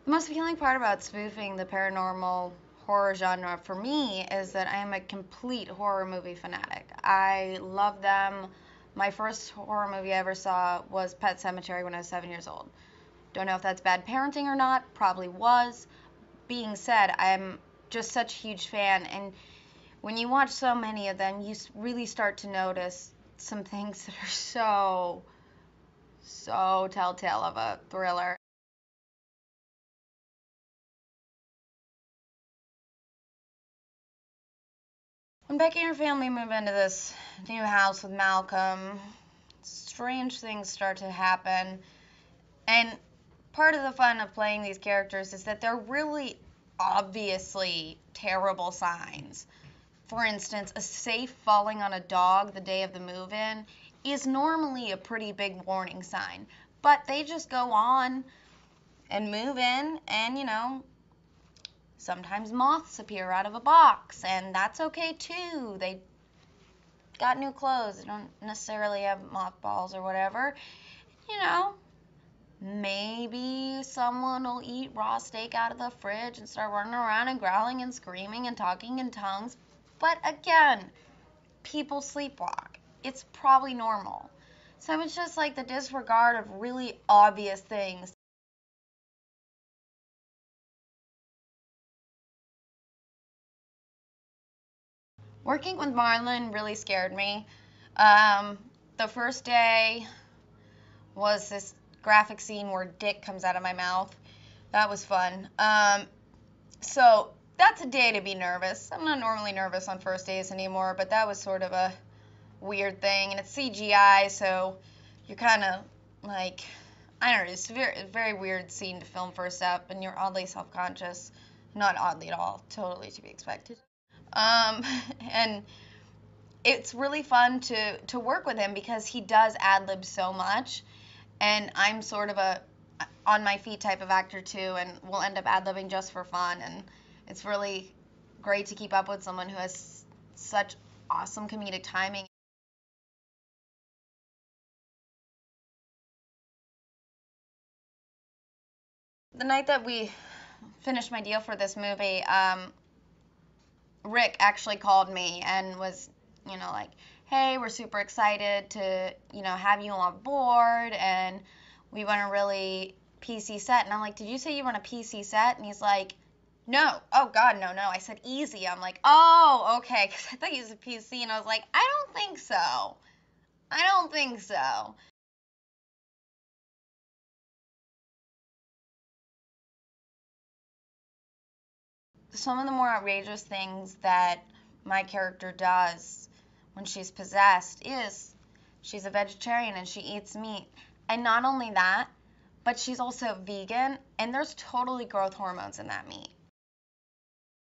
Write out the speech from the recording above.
The most appealing part about spoofing the paranormal horror genre for me is that I am a complete horror movie fanatic. I love them. My first horror movie I ever saw was Pet Sematary when I was 7 years old. Don't know if that's bad parenting or not, probably was. Being said, I'm just such a huge fan, and when you watch so many of them, you really start to notice some things that are so telltale of a thriller. When Becky and her family move into this new house with Malcolm, strange things start to happen. And part of the fun of playing these characters is that they're really obviously terrible signs. For instance, a safe falling on a dog the day of the move-in is normally a pretty big warning sign. But they just go on and move in, and sometimes moths appear out of a box, and that's okay too. They got new clothes. They don't necessarily have mothballs or whatever. You know, maybe someone will eat raw steak out of the fridge and start running around and growling and screaming and talking in tongues. But again, people sleepwalk. It's probably normal. So it's just like the disregard of really obvious things. Working with Marlon really scared me. Um, the first day was this graphic scene where dick comes out of my mouth. That was fun. So that's a day to be nervous. I'm not normally nervous on first days anymore, but that was sort of a weird thing. And it's CGI, so you're kind of like, I don't know, it's a very weird scene to film first up, and you're oddly self-conscious. Not oddly at all, totally to be expected. Um, and it's really fun to work with him because he does ad-lib so much, and I'm sort of a on my feet type of actor too, and we'll end up ad-libbing just for fun, and it's really great to keep up with someone who has such awesome comedic timing. The night that we finished my deal for this movie, Rick actually called me and was, like, hey, we're super excited to, have you on board, and we want a really PC set. And I'm like, did you say you want a PC set? And he's like, no. Oh, God, no. I said easy. I'm like, oh, okay, because I thought he was a PC, and I was like, I don't think so. I don't think so. Some of the more outrageous things that my character does when she's possessed is she's a vegetarian and she eats meat. And not only that, but she's also vegan, and there's totally growth hormones in that meat.